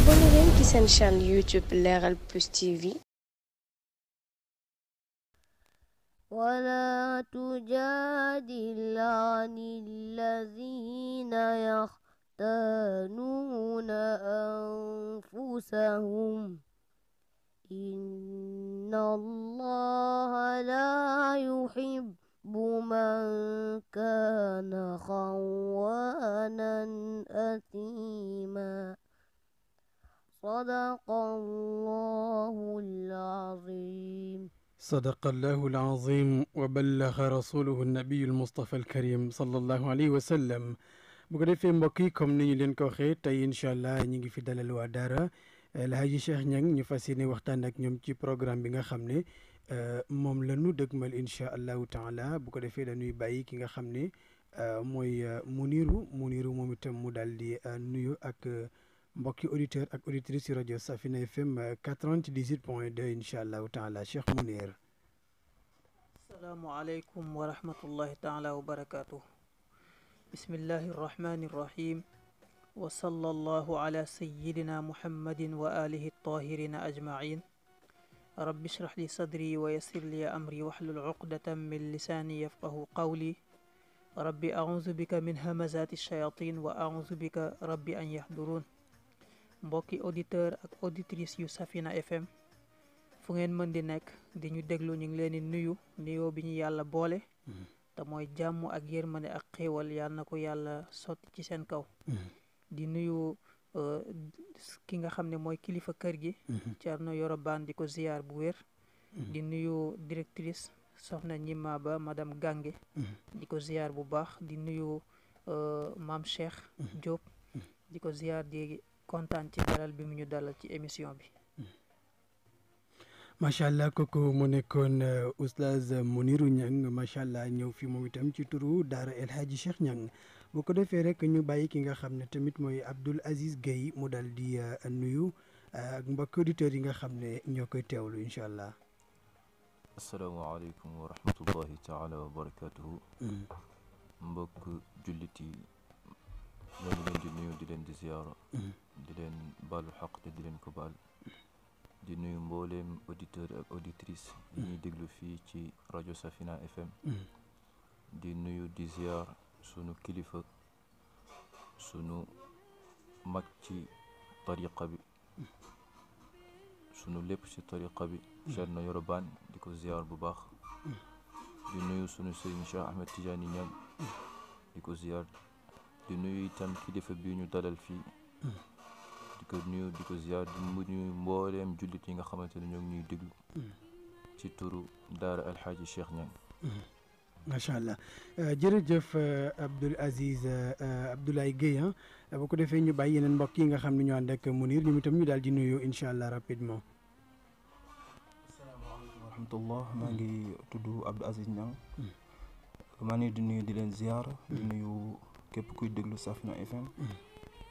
abonné leen ci seen chaîne YouTube Leral Plus TV. ولا تجادل عن الذين يختانون أنفسهم إن الله لا يحب من كان خوانا أثيما صدق الله العظيم sadaqallahu alazim wa ballaxa rasuluhu nabiyu almustafa alkarim sallallahu alayhi wa sallam. bu ko defee mbokk yi comme ni ñu leen ko waxee tey incha allah ñu ngi fi dalal waa daara El Hadji Cheikh Niang ñu fas yéene waxtaan ak ñoom ci programme bi nga xam ne moom la ñu dëgmal incha allahu taala. bu ko defee dañuy bàyyi ki nga xam ne mooy Muniru moom itam mu daal di nuyu ak mbokki auditeur ak auditrice ci rajo Safina FM 98.2 incha allahu taala. Cheikh Munir. asalaamualeykum wa rahmatullahi taala wa barakaatu. bismillahi irrahmani irrahim wa sallallahu ala sayidina muhammadin wa alihi tahirina ajmain rabbi shrah li sadri wa yassir li amri wahlul uqdatan min lisaani yafqahu qawli rabbi auzu bika min hamazati shayatin wa auzu bika rabbi an yahdurun. mbokki auditeur ak auditrice yu Safina FM fu ngeen mën di nekk di ñu déglu ñu ngi leen di nuyu nuyoo bi ñu yàlla boole te mooy jàmm ak yërmande ak xéewal yàlla na ko yàlla sotti ci seen kaw. di nuyu ki nga xam ne mooy kilifa kër gi Thierno Yoro Bane di ko ziyaar bu wér. di nuyu directrice soxna Ñima Ba madame Gange di ko ziyaar bu baax. di nuyu maam Cheikh Diop di ko ziyaar di kontaan ci dalal bi mu ñu dalal ci émission bi. macha allah kooku mu nekkoon oustaz Muniru Niang macha allah ñëw fi moom itam ci turu daara El Hadji Cheikh Niang. bu ko defee rek ñu bàyyi ki nga xam ne tamit mooy Abdoul Aziz Guèye mu dal di nuyu ak mbokk auditeurs yi nga xam ne ñoo koy teewlu incha allah. asalaamaaleykum wa rahmatullahi taala wa barakatuhu. mbokk jullit yi ñoo ngi leen di nuyu di leen di ziyaara di leen baalu xaq te di leen ko baal. di nuyu mbooleem auditeur ak auditrice yi ñuy déglu fii ci rajo Safina FM. di nuyu di ziyaar sunu kilifa sunu mag ci tariqa bi sunu lépp ci tariqa bi Thierno Yoro Bane di ko ziyaar bu baax. di nuyu sunu sëriñ Cheikh Ahmed Tidiane Niang di ko ziyaar. di nuyu itam kilifa bi ñu dalal fii di ko nuyu di ko ziyaar di nuyu mbooleem jullit yi nga xamante ne ñoo ngi ñuy déglu ci turu daara El Hadji Cheikh Niang. macha allah jërëjëf Abdoul Aziz Abdoulaye Guèye bu ko defee ñu bàyyi yeneen mbokk yi nga xam ne ñu ànd ak Munir ñoom itam ñu daal di nuyu incha allah rapidement. asalaamaaleykum wa rahmatullah maa ngi tudd Abdou Aziz Niang maa ngi di nuyu di leen ziyaar di nuyu képp kuy déglu Safina FM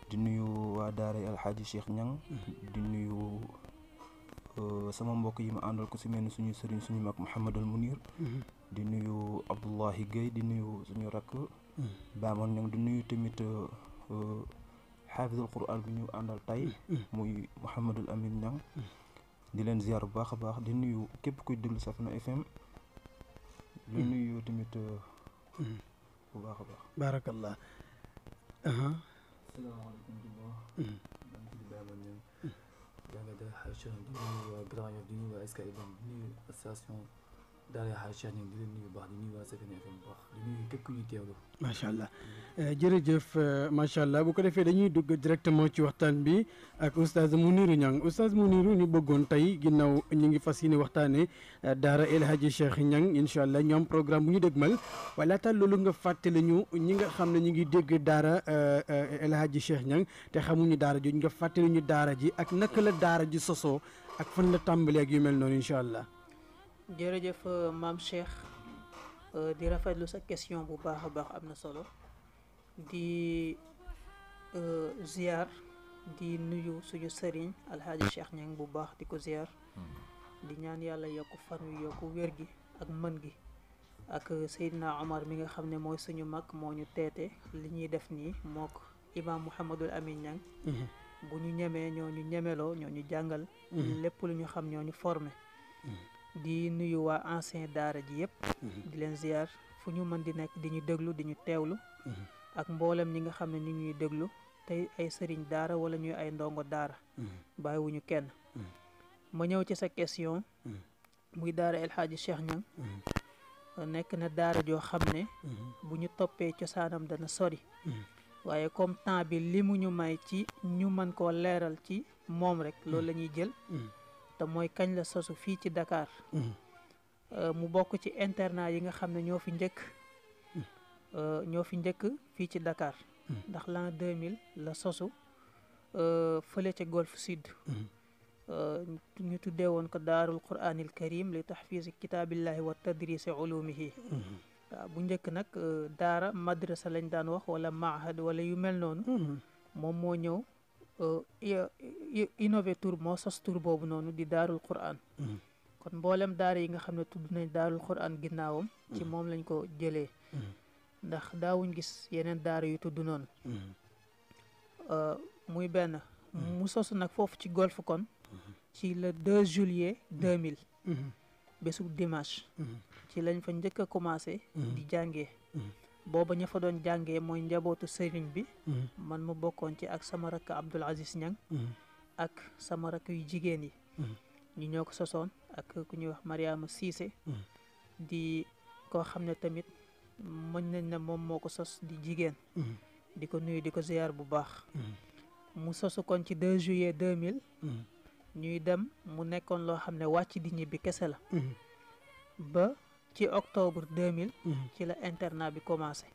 di nuyu waa daara El Hadji Cheikh Niang di nuyu sama mbokk yi ma àndal ko si mel ni suñu sëriñ suñu mag Mouhamadul Munir di nuyu Abdoulahi Guèye di nuyu suñu rakk Baamoon Niang di nuyu tamit xaafidul Quran bi ñu àndal tey muy Mouhamadul Amin Niang di leen ziar bu baax a baax di nuyu képp kuy déglu Safina FM di nuyu tamit bu baax a baax. baarakallah. salaamaaleykum di Baamoon Niang jàngate xay di nuyu waa Grand Yoff di nuyu waa Sky FM di nuyu station daara xay Cheikh Niang di leen nuyu baax di nuyu waa Safina FM bu baax di nuyu képp ku ñuy teewlu. macha allah jërëjëf macha allah bu ko defee dañuy dugg directement ci waxtaan bi ak oustaz Muniru Niang. oustaz Muniru ñu bëggoon tey ginnaaw ñu ngi fas yéene waxtaanee daara El Hadji Cheikh Niang incha allah ñoom programme bu ñu dégmal waaye laata loolu nga fàttali ñu ñi nga xam ne ñu ngi dégg daara El Hadji Cheikh Niang te xamuñu daara jooju nga fàttali ñu daara ji ak naka la daara ji sosoo ak fan la tàmbalee ak yu mel noonu incha allah. jërëjëf maam Cheikh di rafetlu sa question bu baax a baax am na solo di ziar di nuyu suñu sëriñ alxaaji Cheikh Niang bu baax di ko ziar di ñaan yàlla yokk fan wi yokk wér gi ak mën gi ak Seydina Omar mi nga xam ne mooy suñu mag moo ñu teete li ñuy def nii mook imaam Mouhamadul Amin Niang bu ñu ñemee ñoo ñu ñemeloo ñoo ñu jàngal lépp lu ñu xam ñoo ñu formé di nuyu waa ancien daara ji yëpp di leen ziar fu ñu mën di nekk di ñu déglu di ñu teewlu ak mboolem ñi nga xam ne ñu ngi ñuy déglu tey ay sëriñ daara wala ñuy ay ndongo daara bàyyiwuñu kenn ma ñëw ci sa question muy daara El Hadji Cheikh Niang nekk na daara joo xam ne bu ñu toppee cosaanam dana sori waaye comme temps bi li mu ñu may ci ñu mën koo leeral ci moom rek loolu la ñuy jël te mooy kañ la sosu fii ci Dakar mu bokk ci internat yi nga xam ne ñoo fi njëkk fii ci Dakar ndax l'an 2000 la sosu fële ca Golf Sud ñu tuddee woon ko daarul quraanil karim li tahfizi kitaabillahi wa tadrisi ulumihi waaw bu njëkk nag daara madrasa lañ daan wax wala mahad wala yu mel noonu moom moo ñëw innové tur moo sos tur boobu noonu di daarul quraan kon mboolem daara yi nga xam ne tudd nañ daarul quraan ginnaawam ci moom lañ ko jëlee ndax daawuñ gis yeneen daara yu tudd noonu muy benn mu sosu nag foofu ci golf kon ci le 2 juillet 2000 bésub dimanche ci lañ fa njëkk a commencé di jàngee booba ña fa doon jàngee mooy njabootu sëriñ bi man mu bokkoon ci ak sama rakk Abdoul Aziz Niang ak sama rakk yu jigéen yi ñu ñoo ko sosoon ak ku ñuy wax Mariama Cissé di koo xam ne tamit mën nañ ne moom moo ko sos di jigéen di ko nuyu di ko ziyaar bu baax mu sosu kon ci 2 juillet 2000 ñuy dem mu nekkoon loo xam ne wàcc di ñibbi kese la ba ci octobre 2000 ci la internat bi commencé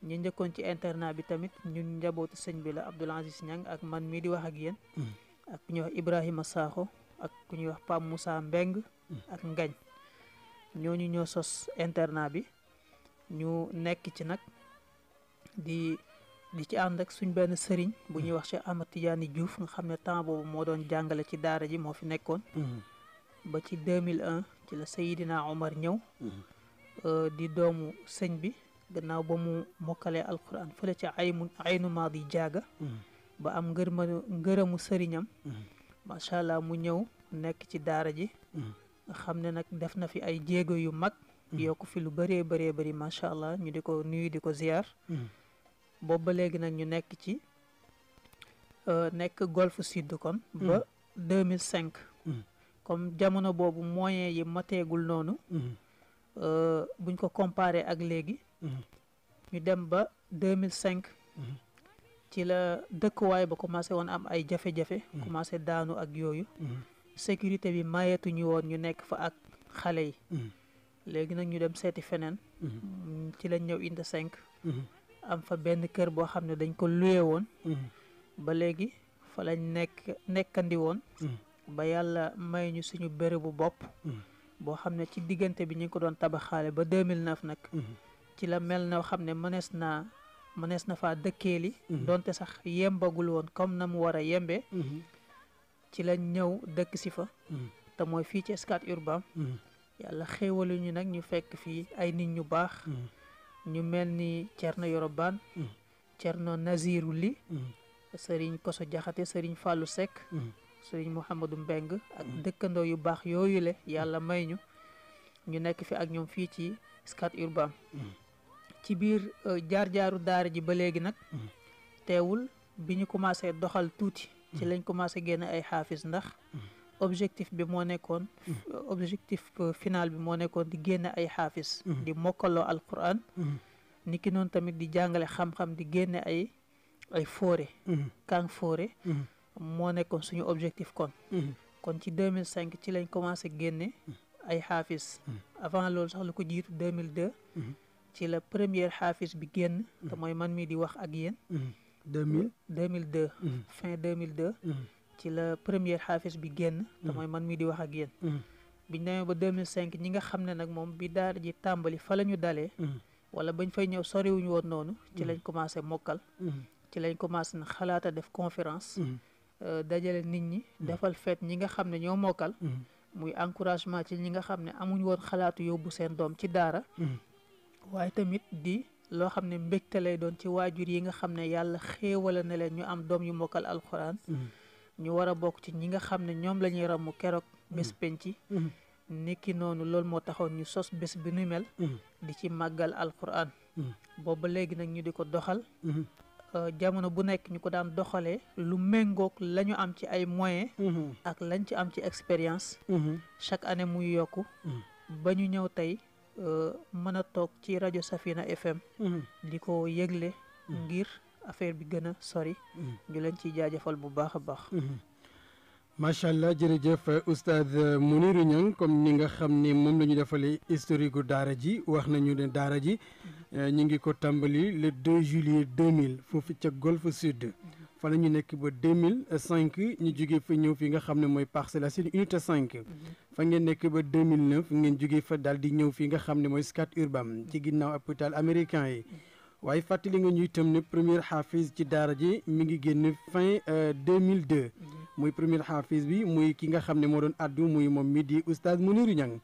ñu njëkkoon ci internat bi tamit ñun njabootu sëñ bi la Abdoul Aziz Niang ak man mii di wax ak yéen ak ku ñuy wax Ibrahima Sakho ak ku ñuy wax Pam Moussa Mbeng ak Ngañ ñooñu ñoo sos internat bi ñu nekk ci nag di ci ànd ak suñ benn sëriñ bu ñuy wax Cheikh Ahmad Tidiane Diouf nga xam ne temps boobu moo doon jàngale ci daara ji moo fi nekkoon ba ci 2001 ci la Seydina Omar ñëw di doomu sëñ bi gannaaw ba mu mokkalee alquran fële ca aynu maadi jaaga ba am ngërëmu sëriñam macha allah mu ñëw nekk ci daara ji nga xam ne nag def na fi ay jéego yu mag yokku fi lu bëree bëri macha allah ñu di ko nuyu di ko ziar boobu ba léegi nag ñu nekk ci nekk Golf Sud kon ba 2005 comme jamono boobu moyen yi mateegul noonu buñ ko comparé ak léegi ñu dem ba 2005 ci la dëkkuwaay ba commencé woon am ay jafe-jafe commencé daanu ak yooyu sécurité bi mayeetuñu woon ñu nekk fa ak xale yi léegi nag ñu dem seeti feneen ci lañ ñëw Unité 5 am fa benn kër boo xam ne dañ ko luye woon ba léegi fa lañ nekkandi woon ba yàlla may ñu suñu bérébu bopp boo xam ne ci diggante bi ñu ngi ko doon tabaxaale ba 2009 nag ci la mel na xam ne mënees na faa dëkkeeli donte sax yembagul woon comme na mu war a yembee ci lañ ñëw dëkk si fa te mooy fii ci Scat Urbam yàlla xéewalu ñu nag ñu fekk fii ay nit ñu baax ñu mel ni Thierno Yorobaan Thierno Naziru Li Sëriñ Koso Jaxate Sëriñ Fallou Seck Sëriñ Mouhamadou Mbeng ak dëkkandoo yu baax yooyu le yàlla may ñu nekk fi ak ñoom fii ci Scat Urbam ci biir jaar-jaaru daara ji ba léegi nag teewul bi ñu commencé doxal tuuti ci lañ commencé génn ay xaafis ndax objectif final bi moo nekkoon di génne ay xaafis di mokkaloo alquran niki noonu tamit di jàngale xam-xam di génne ay fóore kàng fóore moo nekkoon suñu objectif kon ci 2005 ci lañ commencé génne ay xaafis avant loolu sax lu ko jiitu 2002 ci la première xaafis bi génn te mooy man mii di wax ak yéen 2002 fin 2002 ci la première xaafis bi génn te mooy man mii di wax ak yéen biñ demee ba 2005 ñi nga xam ne nag moom bi daara ji tàmbali fa la ñu dalee wala bañ fay ñëw soriwuñu woon noonu ci lañ commencé mokkal ci lañ commencé na xalaata def conférence dajale nit ñi defal feet ñi nga xam ne ñoo mokkal muy encouragement ci ñi nga xam ne amuñ woon xalaatu yóbbu seen doom ci daara waaye tamit di loo xam ne mbégte lay doon ci waajur yi nga xam ne yàlla xéewala na leen ñu am doom yu mokkal alxuraan ñu war a bokk ci ñi nga xam ne ñoom la ñuy ramu keroog bés penc niki noonu loolu moo taxoon ñu sos bés bi nu mel di ci màggal alxuraan booba léegi nag ñu di ko doxal jamono bu nekk ñu ko daan doxalee lu méngoog la ñu am ci ay moyens ak lañ ci am ci expérience chaque année muy yokku ba ñu ñëw tey mën a toog ci rajo Safina FM di ko yëgle ngir affaire bi gën a sori ñu leen ciy jaajëfal bu baax a baax macha allah jërëjëf oustaz Mounirou Niang comme ni nga xam ne moom la ñu defalee historique gu daara ji wax nañu ne daara ji ñu ngi ko tàmbali le 2 juillet 2000 foofu ca Golfe Sud fa la ñu nekk ba 2005 ñu jógee fa ñëw fi nga xam ne mooy Parcelles Assainies unité 5 fa ngeen nekk ba 2009 ngeen jógee fa daal di ñëw fi nga xam ne mooy Scat Urbam ci ginnaaw hôpital américain yi waaye fàttali nga ñu itam ne premier xaafis ci daara ji mi ngi génn fin 2002 muy premier xaafis bi muy ki nga xam ne moo doon addu muy moom mi di oustaz Mounirou Niang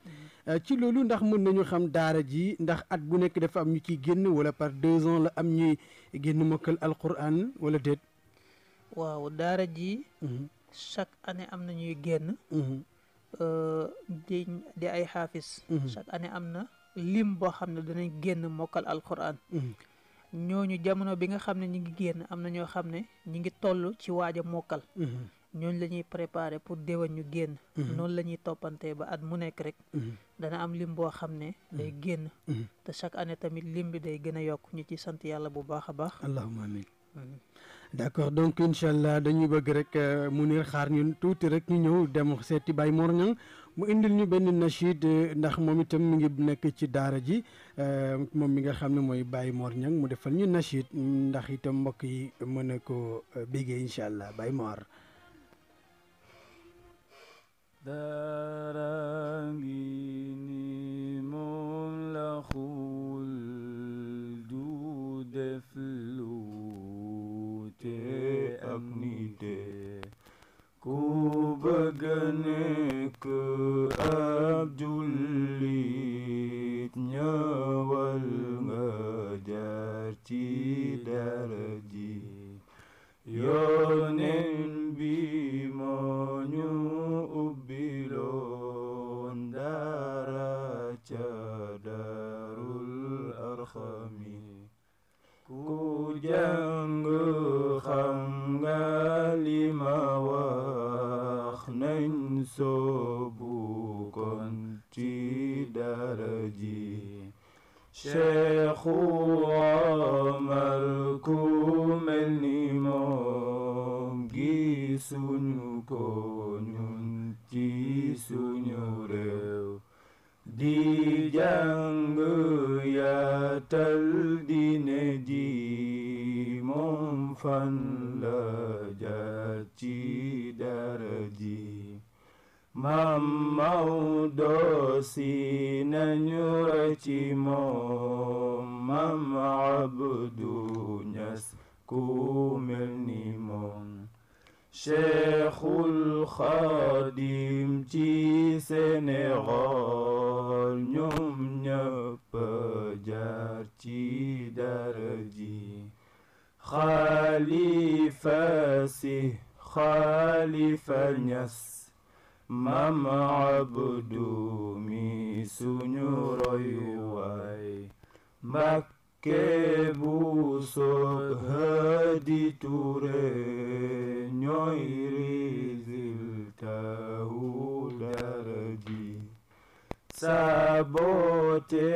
ci loolu ndax mën nañu xam daara ji ndax at bu nekk dafa am ñu ciy génn wala par 2 ans la am ñuy génn mokkal alquran wala déet. waaw daara ji chaque année am na ñuy génn di ay xaafis chaque année am na lim boo xam ne danañ génn mokkal alquran ñooñu jamono bi nga xam ne ñi ngi génn am na ñoo xam ne ñi ngi toll ci waaj a mokkal ñooñu la ñuy préparer pour déwén ñu génn noonu la ñuy toppantee ba at mu nekk rek dana am lim boo xam ne day génn te chaque année tamit lim bi day gën a yokk ñu ci sant yàlla bu baax a baax allahumma amin d'accord donc incha allah dañuy bëgg rek Mounir xaar ñun tuuti rek ñu ñëw dem seeti Baye Mor Niang mu indil ñu benn nachid ndax moom itam mu ngi nekk ci daara ji moom mi nga xam ne mooy Baye Mor Niang mu defal ñu nachid ndax itam mbokk yi mën a ko béggee incha allah Baye Mor. daara ngi ni moom la xul du def lu te ak nite ku bëgg nekk ab jullit ñëwal nga jaar ci daara ji yonent bi moo ñu ubbiloon daara ca Daarul Arxami ku jàng xam nga li ma wax nañ soobu kon ci daara ji Cheikhu Omar ku mel ni moom gisuñu ko ñun ci suñu réew di jàng yaatal diine ji moom fan la jaar ci daara ji Maam Maodo si nañu roy ci moom Maam Abdu Ñas ku mel ni moom Cheikhul Xadim ci Sénégal ñoom ñëpp jaar ci daara ji Xalifa Si Xalifa Ñas Maam Abdu mi suñu royuwaay Mbàkke Buso Hadi Ture ñooy résultat wu daara ji sabote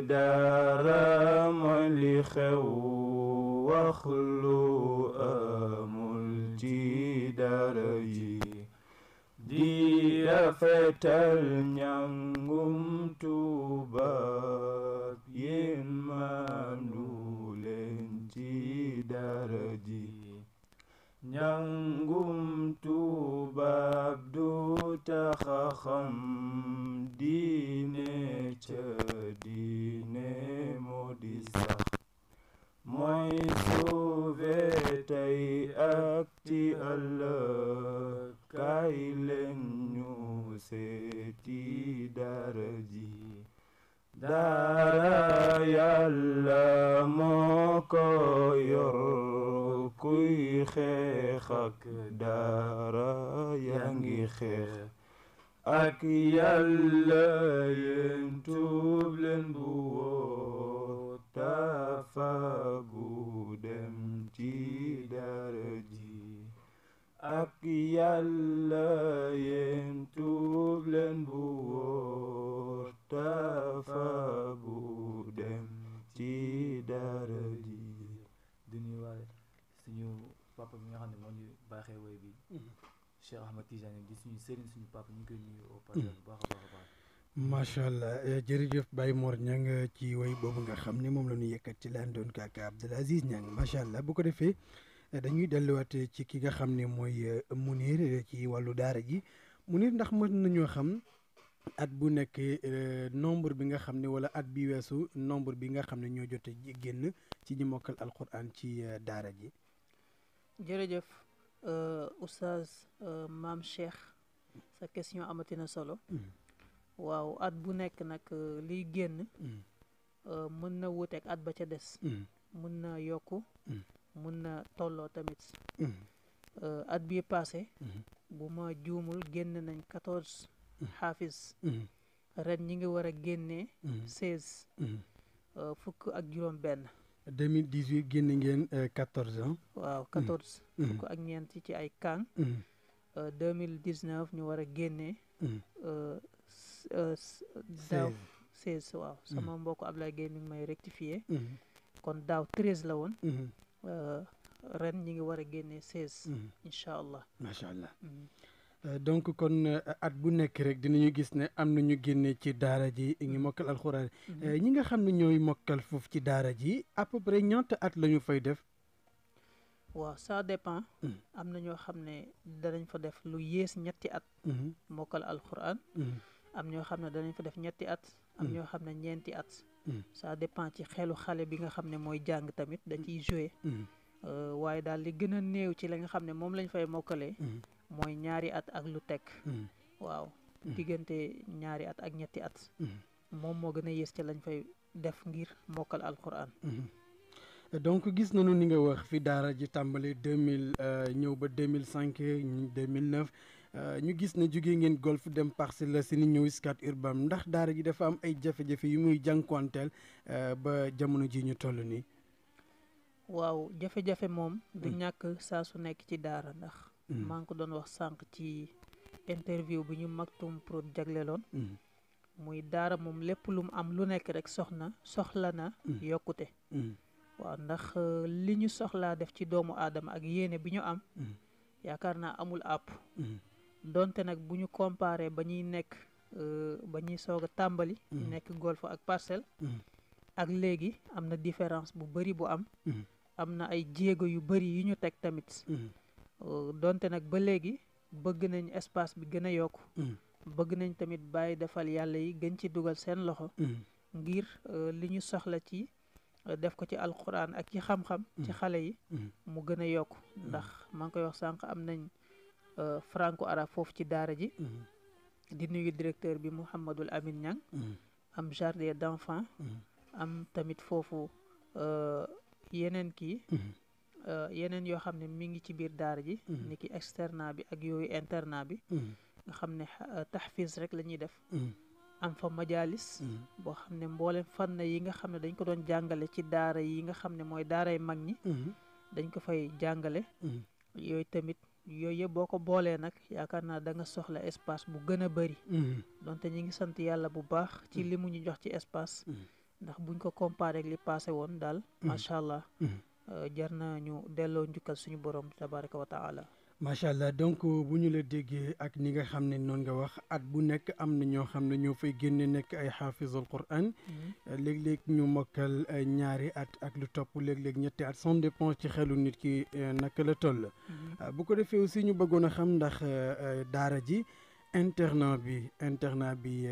dara mooy li xew wax lu amul ci daara ji di rafetal njàngum tubaab yéen maandu leen ci daara ji njàngum tubaab du taxa xam diine ca diine moo di sax mooy sauvé tey ak ci ëllëg kaay leen ñu seeti daara ji daara yàlla moo ko yor kuy xeex ak daara yaa ngi xeex ak yàlla yéen tuub leen bu wóor tafagu dem ci daara ji ak yàlla yéen tuub leen bu wóor tafagu dem ci daara ji. di nuyuwaale suñu papa bi nga xam ne moo ñu baaxee woy bi Cheikh Ahmed Tidiane di suñu sëriñ suñu papa ñu ngi koy nuyu au passage bu baax a baax a baax. macha allah jërëjëf Baye Mor Niang ci woy boobu nga xam ne moom la ñu yëkkat ci laan doon kaaka Abdoul Aziz Niang macha allah bu ko defee dañuy delluwaat ci ki nga xam ne mooy Mounir ci wàllu daara ji Mounir ndax mën nañoo xam at bu nekk nombre bi nga xam ne wala at bi weesu nombre bi nga xam ne ñoo jote génn ci ñi mokkal alquran ci daara ji. jërëjëf oustaz maam Cheikh sa question amatina solo. waaw at bu nekk nag liy génn mën na wuuteeg at ba ca des. mën na yokku mën na tolloo tamit. at bii passé bu ma juumul génn nañ 14 xaafis ren ñi ngi war a génnee 16 fukk ak juróom benn 2018 génn ngeen 14 ans. waaw 14 fukk ak ñeent ci ay kaang 2019 ñu war a génnee daaw 16 waaw sama mbokk Ablaye Gueye mi ngi may rectifier kon daaw 13 la woon ren ñi ngi war a génnee 16 incha allah macha allah donc kon at bu nekk rek dinañu gis ne am na ñu génne ci daara ji ngi mokkal alxuraan ñi nga xam ne ñooy mokkal foofu ci daara ji à peu près ñaata at la ñu fay def. waaw ça dépend am na ñoo xam ne danañ fa def lu yées ñetti at mokkal alxuraan am ñoo xam ne danañ fa def ñetti at am ñoo xam ne ñeenti at ça dépend ci xelu xale bi nga xam ne mooy jàng tamit da ciy joué waaye daal li gën a néew ci la nga xam ne moom lañ fay mokkalee mooy ñaari at ak lu teg waaw diggante ñaari at ak ñetti at moom moo gën a yées ci lañ fay def ngir mokkal alquran donc gis nañu ni nga wax fi daara ji tàmbale 2000 ñëw ba 2005 2009 ñu gis ne jóge ngeen golf dem Parcelles Assainies ñëw Scat Urbam ndax daara ji dafa am ay jafe-jafe yu muy jànkuwanteel ba jamono ji ñu toll nii. waaw jafe-jafe moom du ñàkk saa su nekk ci daara ndax maa ngi ko doon wax sànq ci interview bi ñu Maktoum Prod jagleeloon muy daara moom lépp lu mu am lu nekk rek soxla na yokkute waaw ndax li ñu soxlaa def ci doomu aadama ak yéene bi ñu am yaakaar naa amul àpp donte nag bu ñu comparé ba ñuy nekk ba ñuy soog a tàmbali nekk golf ak parcelle ak léegi am na différence bu bëri bu am na ay jéego yu bëri yu ñu teg tamit donte nag ba léegi bëgg nañ espace bi gën a yokku bëgg nañ tamit bàyyi defal yàlla yi gën ci dugal seen loxo ngir li ñu soxla ci def ko ci alquran ak ci xam-xam ci xale yi mu gën a yokku ndax maa ngi koy wax sànq am nañ franco arabe foofu ci daara ji di nuyu directeur bi Mouhamadul Amin Niang am jardin d'enfants am tamit foofu yeneen yeneen yoo xam ne mi ngi ci biir daara ji ni ki externat bi ak yooyu internat bi nga xam ne tahfiz rek la ñuy def am fa majalis boo xam ne mboolem fànn yi nga xam ne dañ ko doon jàngale ci daara yi nga xam ne mooy daaray mag ñi dañ ko fay jàngale yooyu tamit yooyu yëpp boo ko boolee nag yaakaar naa da nga soxla espace bu gën a bëri donte ñi ngi sant yàlla bu baax ci li mu ñu jox ci espace ndax buñ ko comparé ak li passé woon daal macha allah jar na ñu delloo njukkal suñu borom tabaraka wa taala macha allah donc bu ñu la déggee ak ni nga xam ne noonu nga wax at bu nekk am na ñoo xam ne ñoo fay génne nekk ay xaafizul quran léeg-léeg ñu mokkal ñaari at ak lu topp léeg-léeg ñetti at sans dépend ci xelu nit ki naka la toll bu ko defee aussi ñu bëggoon a xam ndax daara ji internat bi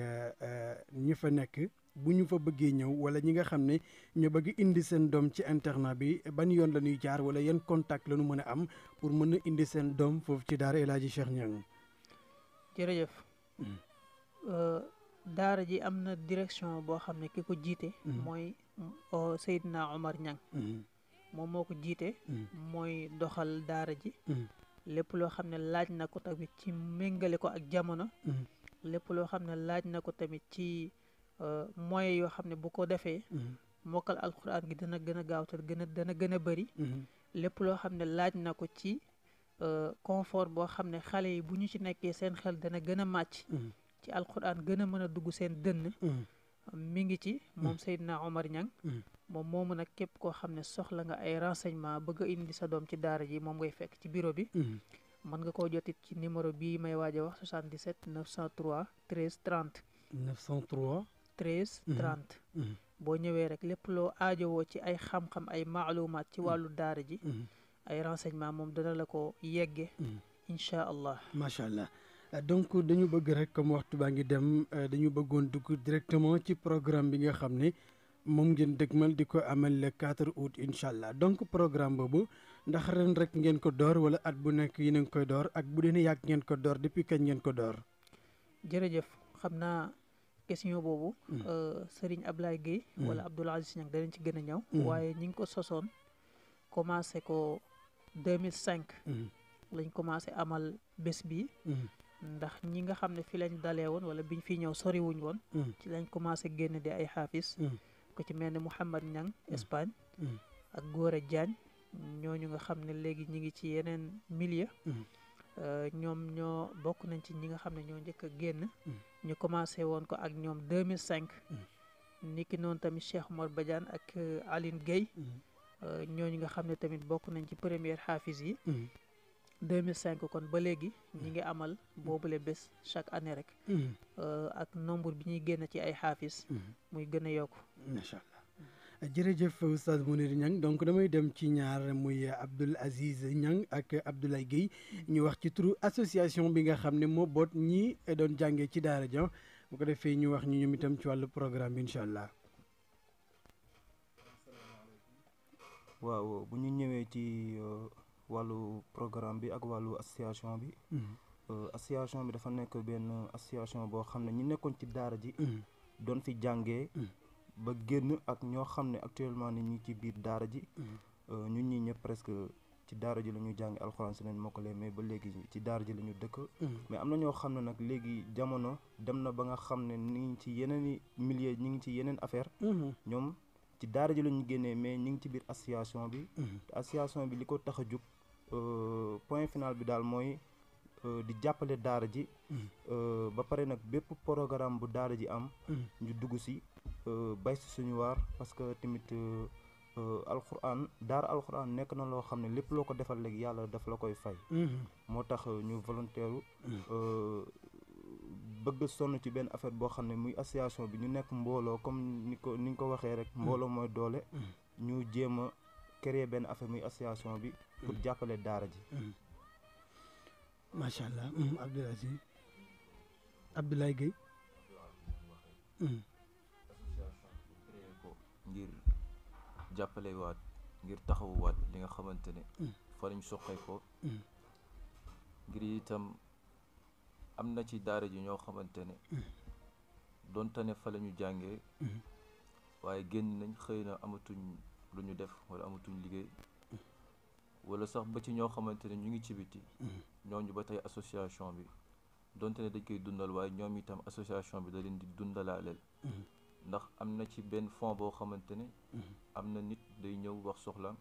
ñi fa nekk bu ñu fa bëggee ñëw wala ñi nga xam ne ñu bëgg indi seen doom ci internat bi ban yoon la ñuy jaar wala yan contact la ñu mën a am pour mën a indi seen doom foofu ci daara El Hadji Cheikh Niang. jërëjëf daara ji am na direction boo xam ne ki ko jiite mooy Seydina Omar Niang moom moo ko jiite mooy doxal daara ji lépp loo xam ne laaj na ko tamit ci méngale ko ak jamono lépp loo xam ne laaj na ko tamit ci moyens yoo xam ne bu ko defee mokkal alquran gi dana gën a gaaw te dana gën a bëri lépp loo xam ne laaj na ko ci confort boo xam ne xale yi bu ñu ci nekkee seen xel dana gën a màcc ci alquran gën a mën a dugg seen dënn mi ngi ci moom Seydina Omar Niang moom moomu nag képp koo xam ne soxla nga ay renseignement bëgg a indi sa doom ci daara ji moom ngay fekk ci bureau bi mën nga koo jotit ci numéro bii may waaj a wax 77 903 13 30 903 13 30 boo ñëwee rek lépp loo aajowoo ci ay xam-xam ay maalumaat ci wàllu daara ji ay renseignement moom dana la ko yegge incha allah macha allah donc dañu bëgg rek comme waxtu baa ngi dem dañu bëggoon dugg directement ci programme bi nga xam ne moom ngeen dëgmal di ko amal le 4 août incha allah donc programme boobu ndax ren rek ngeen ko door wala at bu nekk yéen a ngi koy door ak bu dee yàgg ngeen ko door depuis kañ ngeen ko door. jërëjëf xam naa question boobu Serigne Ablaye Guèye wala Abdoul Aziz Niang danañ ci gën a ñëw waaye ñi ngi ko sosoon commencé ko 2005 lañ commencé amal bés bi ndax ñi nga xam ne fi lañ dalee woon wala biñ fi ñëw soriwuñ woon ci lañ commencé génn di ay xaafis ko ci mel ne Mouhamad Niang Espagne ak Gora Diagne ñooñu nga xam ne léegi ñi ngi ci yeneen milieu ñoom ñoo bokk nañ ci ñi nga xam ne ñoo njëkk a génn ñu commencé woon ko ak ñoom 2005 niki noonu tamit Cheikh Omar Badiane ak Aline Gueye ñooñu nga xam ne tamit bokk nañ ci première xaafis yi 2005 kon ba léegi ñi ngi amal boobule bés chaque année rek ak nombre bi ñuy génn ci ay xaafis muy gën a yokku macha allah jërëjëf Oustaz Mounir Niang donc damay dem ci ñaar muy Abdoul Aziz Niang ak Abdoulaye Guèye ñu wax ci turu association bi nga xam ne moo boot ñi doon jàngee ci daara ja bu ko defee ñu wax ñu ñoom itam ci wàllu programme bi incha allah. waaw bu ñu ñëwee ci wàllu programme bi ak wàllu association bi association bi dafa nekk benn association boo xam ne ñi nekkoon ci daara ji doon fi jàngee ba génn ak ñoo xam ne actuellement ni ñi ci biir daara ji ñun ñi ñëpp presque ci daara ji la ñu jàngi alxuraan si leen mokkale mais ba léegi ci daara ji la ñu dëkk mais am na ñoo xam ne nag léegi jamono dem na ba nga xam ne ni ngi ci yeneen i milieu ñi ngi ci yeneen affaire ñoom ci daara ji la ñu génnee mais ñi ngi ci biir association bi te association bi li ko tax a jug point final bi daal mooy di jàppale daara ji ba pare nag bépp programme bu daara ji am ñu dugg si bay si suñu waar parce que tamit alxuraan daara alxuraan nekk na loo xam ne lépp loo ko defal léegi yàlla daf la koy fay moo tax ñu volontaire bëgg sonn ci benn affaire boo xam ne muy association bi ñu nekk mbooloo comme ni nga ko waxee rek mbooloo mooy doole ñu jéem a créer benn affaire muy association bi pour jàppale daara ji macha allah Abdoul Aziz Abdoulaye Guèye ngir jàppale waat ngir taxawu waat li nga xamante ne fa lañ soqee ko ngir itam am na ci daara ji ñoo xamante ne donte ne fa la ñu jàngee waaye génn nañ xëy na amatuñ lu ñu def wala amatuñ liggéey wala sax ba ci ñoo xamante ne ñu ngi ci biti ñooñu ba tey association bi donte ne dañ koy dundal waaye ñoom itam association bi da leen di dundalaaleel ndax am na ci benn fond boo xamante ne am na nit day ñëw wax soxlaam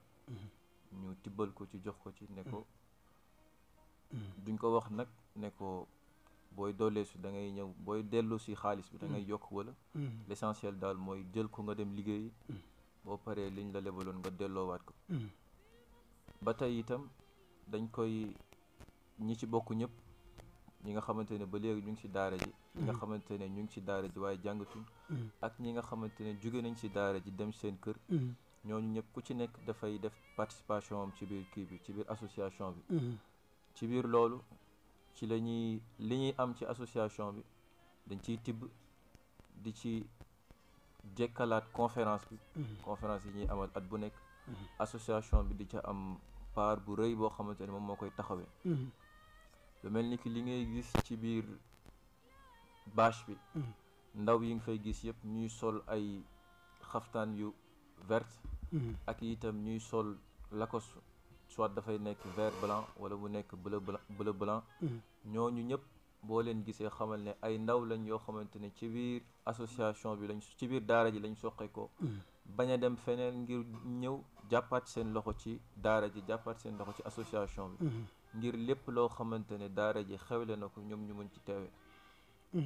ñu tibbal ko ci jox ko ci ne ko duñ ko wax nag ne ko booy doolee si da ngay ñëw booy dellu si xaalis bi da ngay yokk wala l'essentiel daal mooy jël ko nga dem liggéeyi boo paree liñ la lebaloon nga delloowaat ko ba tey itam dañ koy ñi ci bokk ñëpp ñi nga xamante ne ba léegi ñu ngi ci daara ji ñi nga xamante ne ñu ngi ci daara ji waaye jàngatuñ ak ñi nga xamante ne jóge nañ ci daara ji dem seen kër ñooñu ñëpp ku ci nekk dafay def participation am ci biir kii bi ci biir association bi ci biir loolu ci la ñuy li ñuy am ci association bi dañ ciy tibb di ci jekkalaat conférence bi conférence yi ñuy amal at bu nekk association bi di ca am part bu rëy boo xamante ne moom moo koy taxawee lu mel ni ki li ngay gis ci biir bâche bi ndaw yi nga fay gis yëpp ñuy sol ay xaftaan yu verte ak itam ñuy sol lakos soit dafay nekk vert blanc wala mu nekk bleu blanc ñooñu ñëpp boo leen gisee xamal ne ay ndaw lañ yoo xamante ne ci biir association bi lañ ci biir daara ji lañ soqe ko bañ a dem feneen ngir ñëw jàppaat seen loxo ci daara ji jàppaat seen loxo ci association bi ngir lépp loo xamante ne daara ji xewle na ko ñoom ñu mën ci teewe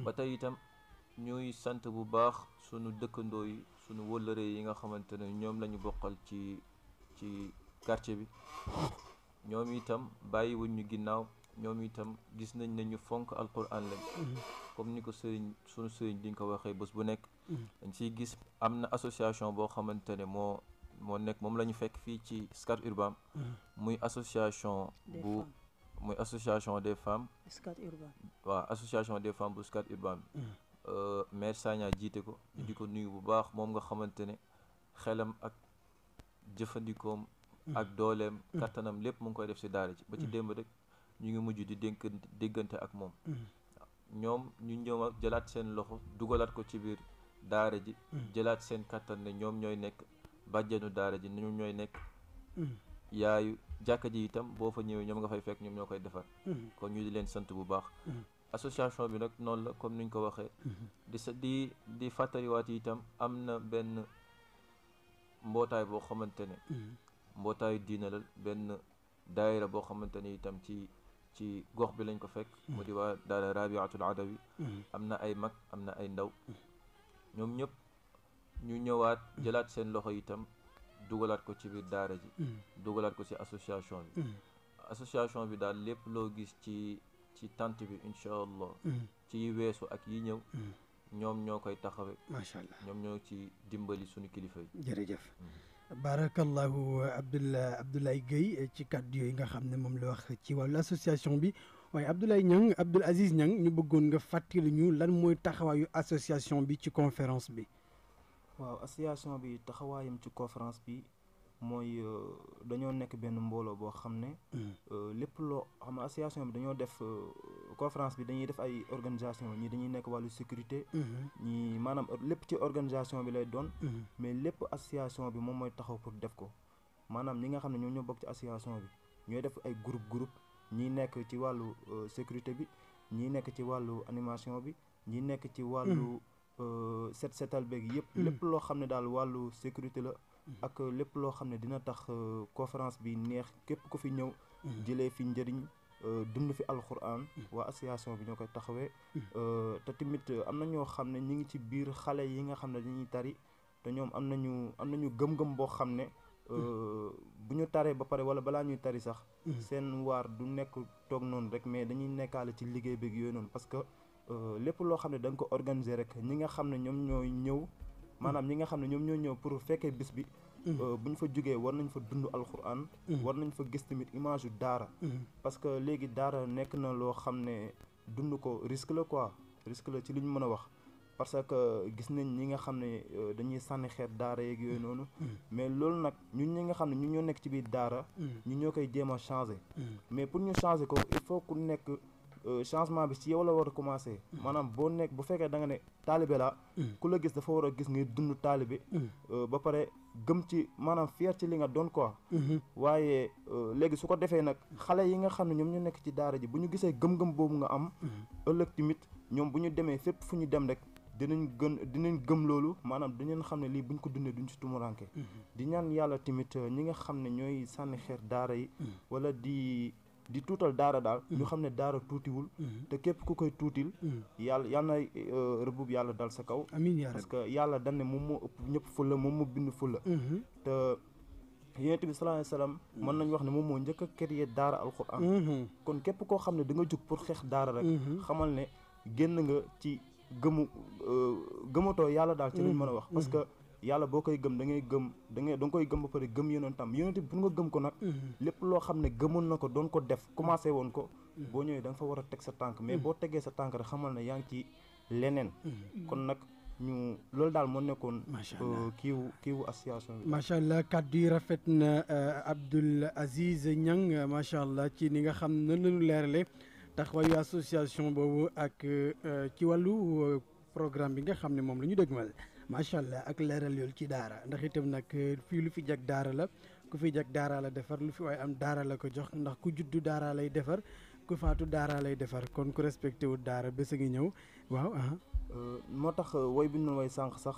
ba tey itam ñuy sant bu baax sunu dëkkandoo yi sunu wëllëre yi nga xamante ne ñoom lañu bokkal ci quartier bi ñoom itam bàyyiwuñ ñu ginnaaw ñoom itam gis nañ ne ñu fonk alquran lañ comme ni ko sunu sëriñ di nga ko waxee bés bu nekk dañ ciy gis am na association boo xamante ne moo nekk moom la ñu fekk fii ci Scat Urbam muy association des femmes Scat Urbam waaw association des femmes bu Scat Urbam maire Sagna jiite ko di ko nuyu bu baax moom nga xamante ne xelam ak jëfandikoom ak dooleem kattanam lépp mu ngi koy def si daara ji ba ci démb rek ñu ngi mujj di déggante ak moom ñoom ñu ñëw ak jëlaat seen loxo dugalaat ko ci biir daara ji jëlaat seen kattan ne ñoom ñooy nekk bàjjenu daara ji ñoom ñooy nekk yaayu jàkka ji itam boo fa ñëwee ñoom nga fay fekk ñoom ñoo koy defar kon ñu di leen sant bu baax association bi nag noonu la comme niñ ko waxee di fàttaliwaat itam am na benn mbootaay boo xamante ne mbootaayu diina la benn daayira boo xamante ne itam ci gox bi lañ ko fekk mu di waa daara Rabiatul Adawi am na ay mag am na ay ndaw ñoom ñëpp ñu ñëwaat jëlaat seen loxo itam dugalaat ko ci biir daara ji dugalaat ko ci association bi daal lépp loo gis ci tant bi incha allah ci weesu ak yi ñëw ñoom ñoo koy taxawe macha allah ñoom ñoo ci dimbali suñu kilifa yi jërëjëf barakallahu Abdoulaye Gueye ci kàddu yooyu nga xam ne moom la wax ci wàllu association bi waaye Abdoul Aziz Niang ñu bëggoon nga fàttali ñu lan mooy taxawaayu association bi ci conférence bi. waaw association bi taxawaayam ci conférence bi mooy dañoo nekk benn mbooloo boo xam ne lépp loo xam ne association bi dañoo def conférence bi dañuy def ay organisation ñi dañuy nekk wàllu sécurité ñi maanaam lépp ci organisation bi lay doon mais lépp association bi moom mooy taxaw pour def ko maanaam ñi nga xam ne ñoom ñoo bokk ci association bi ñooy def ay groupe ñi nekk ci wàllu sécurité bi ñi nekk ci wàllu animation bi ñi nekk ci wàllu setal beeg yëpp lépp loo xam ne daal wàllu sécurité la ak lépp loo xam ne dina tax conférence bi neex képp ku fi ñëw jëlee fi njëriñ dund fi alquran waa association bi ñoo koy taxawee te tamit am na ñoo xam ne ñi ngi ci biir xale yi nga xam ne dañuy tari te ñoom am nañu gëm-gëm boo xam ne bu ñu taree ba pare wala balaa ñuy tari sax seen waar du nekk toog noonu rek mais dañuy nekkaale ci liggéey beeg yooyu noonu parce que lépp loo xam ne da nga ko organiser rek ñi nga xam ne ñoom ñooy ñëw maanaam ñi nga xam ne ñoom ñoo ñëw pour fekkee bis bi bu ñu fa jógee war nañ fa dund alquran war nañ fa gis tamit image yu daara parce que léegi daara nekk na loo xam ne dund ko risque la quoi risque la ci li ñu mën a wax parce que gis nañ ñi nga xam ne dañuy sànni xeet daara yeeg yooyu noonu mais loolu nag ñun ñi nga xam ne ñun ñoo nekk ci biir daara ñun ñoo koy jéem a changer mais pour ñu changer ko il faut ku nekk changement bi ci yow la war a commencer maanaam bu fekkee da nga ne taalibe la ku la gis dafa war a gis ngay dund taalibe ba pare gëm ci maanaam fier ci li nga doon quoi waaye léegi su ko defee nag xale yi nga xam ne ñoom ñu nekk ci daara ji bu ñu gisee gëm-gëm boobu nga am ëllëg tamit ñoom bu ñu demee fépp fu ñu dem rek dinañ gëm loolu maanaam dinañ xam ne lii buñ ko dundee duñ ci tumuranke di ñaan yàlla tamit ñi nga xam ne ñooy sànni xeer daara yi wala di tuutal daara daal ñu xam ne daara tuutiwul te képp ku koy tuutil yàlla na rëbbub yàlla dal sa kaw amiin yaa rabbi parce que yàlla dañ ne moom moo ëpp ñëpp fulla moom moo bind fulla te yonent bi sallallahu alayhi wasallam mën nañu wax ne moom moo njëkk a créer daara alquran kon képp koo xam ne da nga jug pour xeex daara rek xamal ne génn nga ci gëmatoo yàlla daal ci lañ mën a wax parce que yàlla boo koy gëm da nga koy gëm ba pare gëm yonentam yonent bi pour nga gëm ko nag lépp loo xam ne gëmoon na ko doon ko def commencé woon ko boo ñëwee da nga fa war a teg sa tànk mais boo tegee sa tànk rek xamal ne yaa ngi ci leneen kon nag ñu loolu daal moo nekkoon kiiwu association bi macha allah kàddu yi rafet na Abdoul Aziz Niang macha allah ci ni nga xam ne nañu leerale taxawaayu association boobu ak ci wàllu programme bi nga xam ne moom la ñu dëgmal macha allah ak leeral yool ci daara ndax itam nag fii lu fi jag daara la ku fi jag daara la defar lu fi waaye am daara la ko jox ndax ku juddu daara lay defar ku faatu daara lay defar kon ku respecté wu daara bés a ngi ñëw waaw. moo tax woy bi ñu woy sànq sax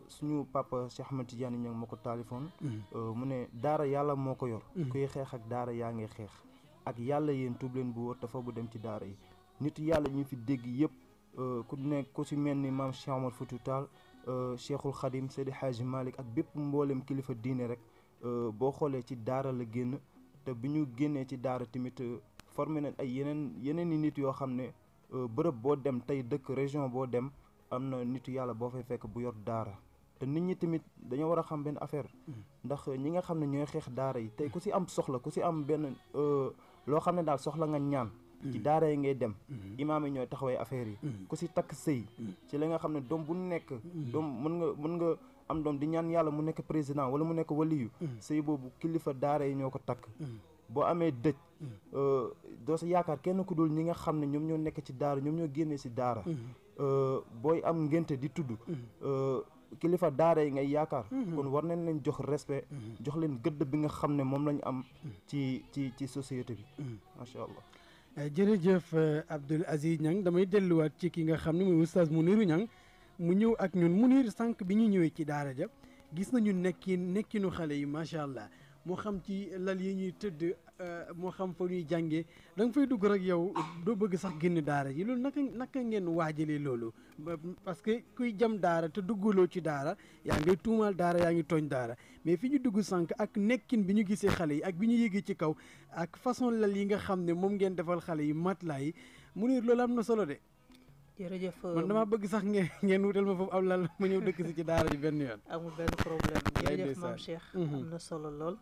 suñu papa Cheikh Ahmed Tidiane Niang moo ko taalifoon mu ne daara yàlla moo ko yor kuy xeex ak daara yaa ngi xeex ak yàlla yéen tuub leen bu wóor dafa bu dem ci daara yi nit yàlla ñu fi dégg yëpp ku nekk ku ci mel ni maam Cheikh Omar Foutiyou Tall Cheikhul Khadim Seydi Hadji Malick ak bépp mboolem kilifa diine rek boo xoolee ci daara la génn te bi ñu génnee ci daara tamit formé na ay yeneen i nit yoo xam ne bërëb boo dem tey dëkk région boo dem am na nitu yàlla boo fay fekk bu yor daara te nit ñi tamit dañoo war a xam benn affaire ndax ñi nga xam ne ñooy xeex daara yi tey ku ci am soxla ku ci am benn loo xam ne daal soxla nga ñaan ci daara yi ngay dem imaam yi ñooy taxawee affaire yi ku ci takk sëy ci li nga xam ne doom bu nekk doom mën nga am doom di ñaan yàlla mu nekk président wala mu nekk waliyu sëy boobu kilifa daara yi ñoo ko takk boo amee dëj doo si yaakaar kenn ku dul ñi nga xam ne ñoom ñoo nekk ci daara ñoom ñoo génnee ci daara booy am ngénte di tudd kilifa daara yi ngay yaakaar kon war nañ leen jox respect jox leen gëdd bi nga xam ne moom lañu am ci société bi macha allah. jërëjëf Abdoul Aziz Niang damay delluwaat ci ki nga xam ne mooy oustaz Mounirou Niang mu ñëw ak ñun Mounir sànq bi ñu ñëwee ci daara ja gis nañu nekkinu xale yi macha allah moo xam ci lal yi ñuy tëdd moo xam fa ñuy jàngee da nga fay dugg rek yow doo bëgg sax génn daara ji loolu naka ngeen waajalee loolu parce que kuy jam daara te dugguloo ci daara yaa ngay tuumaal daara yaa ngi tooñ daara mais fi ñu dugg sànq ak nekkin bi ñu gisee xale yi ak bi ñu yéegee ci kaw ak façon lal yi nga xam ne moom ngeen defal xale yi matelas yi Mounir loolu am na solo de. jërëjëf man damaa bëgg sax ngeen wutal ma foofu aw lal ma ñëw dëkk si ci daara ji benn yoon. amul benn problème jërëjëf maam Cheikh. am na solo lool.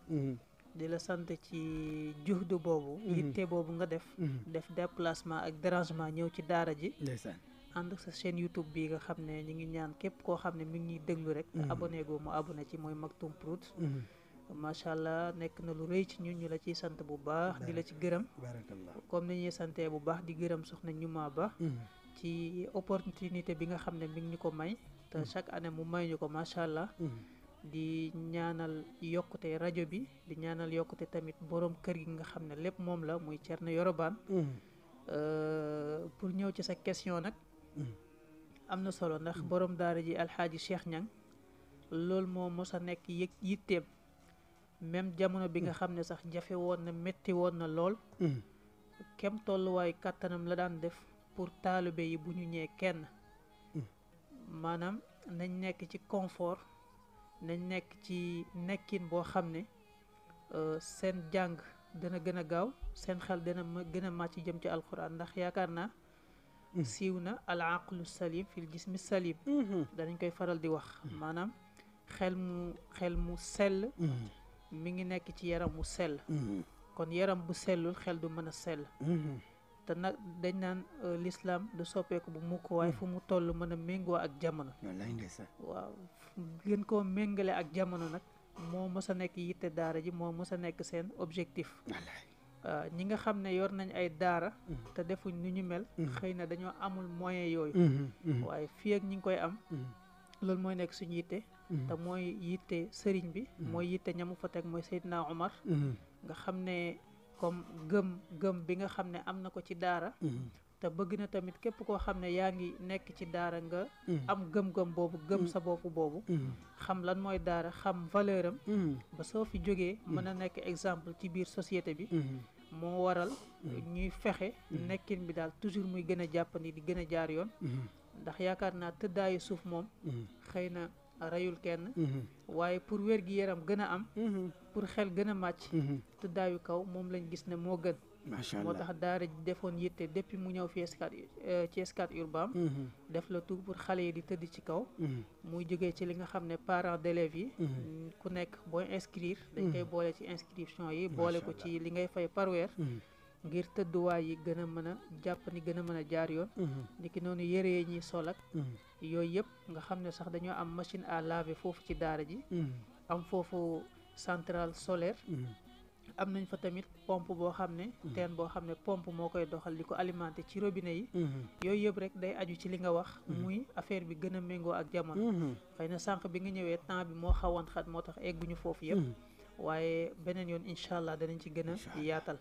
di la sant ci juhdu boobu. yitte boobu nga def. def déplacement ak dérangement ñëw ci daara ji. ndeysaan ànd ak sa chaîne YouTube bi nga xam ne ñu ngi ñaan képp koo xam ne mi ngi ñuy déglu rek. abonné goo mu abonné ci mooy Maktoum Prod. macha allah nekk na lu rëy ci ñun ñu la ciy sant bu baax di la ci gërëm. barakallah comme ni ñuy santee bu baax di gërëm soxna Ñuma Ba. ci opportunité bi nga xam ne mi ngi ñu ko may te chaque année mu may ñu ko macha allah di ñaanal yokkute rajo bi di ñaanal yokkute tamit borom kër gi nga xam ne lépp moom la muy Thierno Yorobaan pour ñëw ci sa question nag am na solo ndax borom daara ji alxaaji Cheikh Niang loolu moo mos a nekk yitteem même jamono bi nga xam ne sax jafe woon na métti woon na lool kem tolluwaayu kàttanam la daan def pour taalibe yi bu ñu ñëwee kenn maanaam nañ nekk ci confort nañ nekk ci nekkin boo xam ne seen jàng dana gën a gaaw seen xel dana gën a màcc jëm ci alquran ndax yaakaar naa siiw na al aqlu salim fil jismi salim danañ koy faral di wax maanaam xel mu sell mi ngi nekk ci yaram mu sell kon yaram bu sellul xel du mën a sell te nag dañ naan l'islam du soppeeku bu mukk waaye fu mu toll mën a méngoo ak jamono waaw gën koo méngale ak jamono nag moo mës a nekk yitte daara ji moo mës a nekk seen objectif ñi nga xam ne yor nañ ay daara te defuñ nu ñu mel xëy na dañoo amul moyen yooyu waaye fii ak ñi ngi koy am loolu mooy nekk suñu yitte te mooy yitte sëriñ bi mooy yitte ñamu fa teg mooy Seydina Omar nga xam ne comme gëm bi nga xam ne am na ko ci daara te bëgg na tamit képp koo xam ne yaa ngi nekk ci daara nga am gëm-gëm boobu gëm sa bopp boobu xam lan mooy daara xam valeur am ba soo fi jógee mën a nekk exemple ci biir société bi moo waral ñuy fexe nekkin bi daal toujours muy gën a jàppandi di gën a jaar yoon ndax yaakaar naa tëddaayu suuf moom xëy na reyul kenn waaye pour wér gi yaram gën a am pour xel gën a màcc tëddaayu kaw moom lañ gis ne moo gën moo tax daara ji defoon yitte depuis mu ñëw fi ci Scat Urbam def la tout pour xale yi di tëdd ci kaw muy jógee ci li nga xam ne parents d'élèves yi ku nekk booy inscrire dañ koy boole ci inscription yi boole ko ci li ngay fay par weer ngir tëdduwaay yi gën a mën a jàpp ni gën a mën a jaar yoon niki noonu yére yi ñuy sol ak yooyu yëpp nga xam ne sax dañoo am machine à laver foofu ci daara ji am foofu centrale solaire am nañ fa tamit pompe boo xam ne teen boo xam ne pompe moo koy doxal di ko alimenté ci robinet yi yooyu yëpp rek day aju ci li nga wax muy affaire bi gën a méngoo ak jamono xëy na sànq bi nga ñëwee temps bi moo xawoon xat moo tax egguñu foofu yëpp waaye beneen yoon incha allah danañ ci gën a yaatal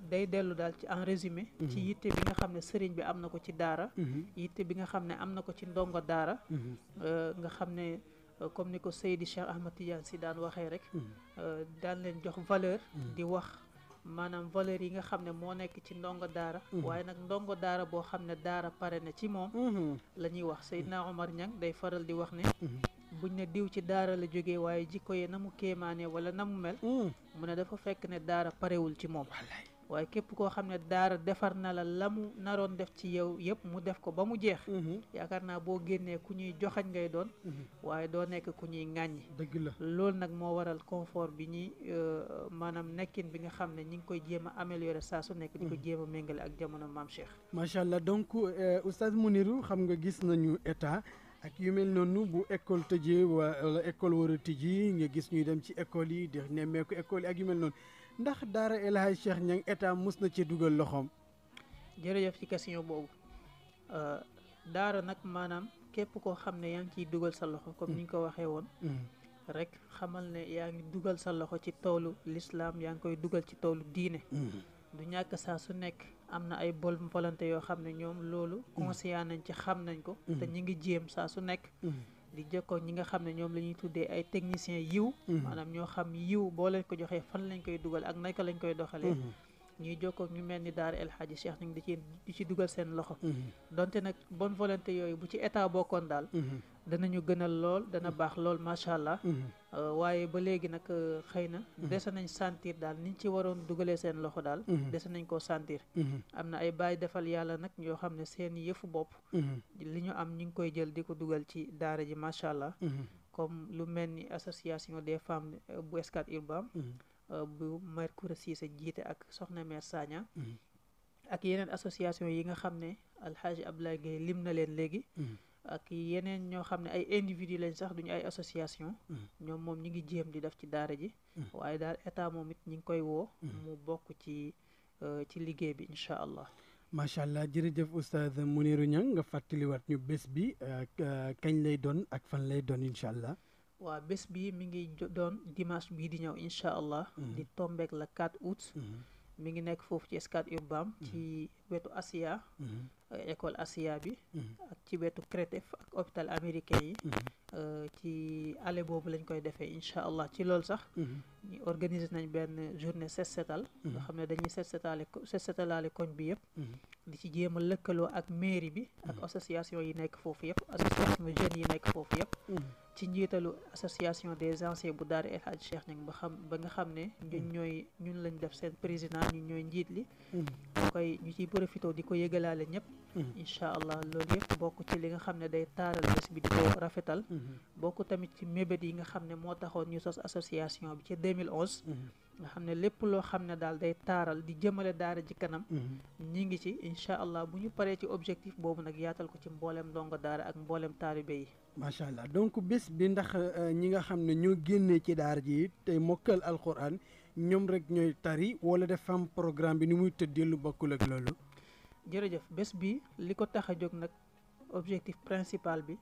day dellu daal ci en résumé ci yitte bi nga xam ne sëriñ bi am na ko ci daara yitte bi nga xam ne am na ko ci ndongo daara nga xam ne comme ni ko Seydi Cheikh Ahmad Tidiane si daan waxee rek daan leen jox valeur di wax maanaam valeur yi nga xam ne moo nekk ci ndongo daara waaye nag ndongo daara boo xam ne daara pare na ci moom la ñuy wax Seydina Omar Niang day faral di wax ne buñ ne diw ci daara la jógee waaye jikko yee na mu kéemaane wala na mu mel mu ne dafa fekk ne daara parewul ci moom waaye képp koo xam ne daara defar na la mu naroon def ci yow yëpp mu def ko ba mu jeex yaakaar naa boo génnee ku ñuy joxañ ngay doon waaye doo nekk ku ñuy ŋàññi dëgg la loolu nag moo waral confort bi ñuy maanaam nekkin bi nga xam ne ñi ngi koy jéem a améliorer saa su nekk di ko jéem a méngale ak jamono maam Cheikh macha allah donc oustaz Mounirou xam nga gis nañu état ak yu mel noonu bu école tëjee wala école war a tijji nga gis ñuy dem ci école yi di nemmeeku école yi ak yu mel noonu ndax daara El Hadj Cheikh Niang état mus na ci dugal loxoom. jërëjëf ci question boobu daara nag maanaam képp koo xam ne yaa ngi ciy dugal sa loxo comme ni ñu ko waxee woon rek xamal ne yaa ngi dugal sa loxo ci toolu l'islam yaa ngi koy dugal ci toolu diine du ñàkk saa su nekk am na ay volonté yoo xam ne ñoom loolu conscient nañ ci xam nañ ko te ñi ngi jéem saa su nekk di jokkoo ñi nga xam ne ñoom la ñuy tuddee ay techniciens yiw maanaam ñoo xam yiw boo leen ko joxee fan lañ koy dugal ak naka lañ koy doxalee ñuy jokkoo ñu mel ni daara El Hadji Cheikh ñu ngi di ci dugal seen loxo donte nag bonne volonté yooyu bu ci état bokkoon daal danañu gënal lool dana baax lool macha allah waaye ba léegi nag xëy na dese nañ sentir daal niñ ci waroon dugalee seen loxo daal dese nañ koo sentir am na ay bàyyi defal yàlla nag yoo xam ne seen yëfu bopp li ñu am ñu ngi koy jël di ko dugal ci daara ji macha allah comme lu mel ni association des femmes bu Scat Urbam bu Mère Koura Cissé jiite ak soxna Mère Sagna ak yeneen association yi nga xam ne Alhaji Abdoulaye Gueye lim na leen léegi ak yeneen ñoo xam ne ay individu lañ sax duñu ay association ñoom moom ñi ngi jéem di def ci daara ji waaye daal état moom it ñi ngi koy woo mu bokk ci liggéey bi incha allah macha allah jërëjëf oustaz Mounirou Niang nga fàttaliwaat ñu bés bi kañ lay doon ak fan lay doon incha allah waaw bés bi mi ngi doon dimanche bii di ñëw incha allah di tombeek la 4 août mi ngi nekk foofu ci Scat Urbam ci wetu Asia école Asia bi ak ci wetu CRETEF ak hôpital américain yi ci allée boobu lañ koy defee incha allah ci loolu sax ñu organiser nañ benn journée set setal nga xam ne dañuy set setalaale koñ bi yëpp di ci jéem a lëkkaloo ak mairie bi ak association yi nekk foofu yëpp association jeunes yi nekk foofu yëpp ci njiitalu association des anciens bu daara El Hadji Cheikh Niang ba nga xam ne ñun lañ def seen président ñun ñooy njiit li ñu ciy profité di ko yëgalaale ñëpp incha allah loolu yëpp bokk ci li nga xam ne day taaral bés bi di ko rafetal bokk tamit ci mébét yi nga xam ne moo taxoon ñu sos association bi ci 2011 nga xam ne lépp loo xam ne daal day taaral di jëmale daara ji kanam ñi ngi ci incha allah bu ñu paree ci objectif boobu nag yaatal ko ci mboolem ndongo daara ak mboolem taalibe yi macha allah donc bés bi ndax ñi nga xam ne ñoo génnee ci daara ji tey mokkal alquran ñoom rek ñooy tari wala def am programme bi ni muy tëddee lu bokkul ak loolu jërëjëf bés bi li ko tax a jóg nag objectif principal bi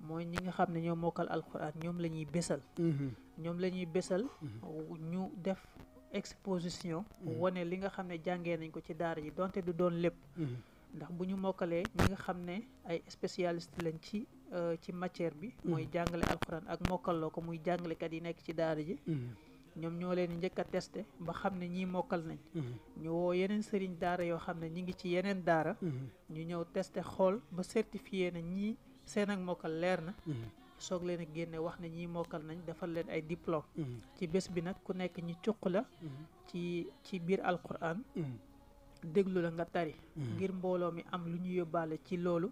mooy ñi nga xam ne ñoo mokkal alquran ñoom la ñuy bésal ñoom la ñuy bésal ñu def exposition wane li nga xam ne jàngee nañ ko ci daara ji donte du doon lépp ndax bu ñu mokkalee ñi nga xam ne ay spécialiste lañ ci matière bi mooy jàngale alquran ak mokkaloo ko muy jàngalekat yi nekk ci daara ji ñoom ñoo leen njëkk a testé ba xam ne ñii mokkal nañ ñu woo yeneen sëriñ daara yoo xam ne ñi ngi ci yeneen daara ñu ñëw testé xool ba certifié na ñii seen ak mokkal leer na soog leen a génne wax ne ñii mokkal nañ defal leen ay diplôme ci bés bi nag ku nekk ñi cuq la ci biir alquran déglu la nga tari ngir mbooloo mi am lu ñu yóbbaale ci loolu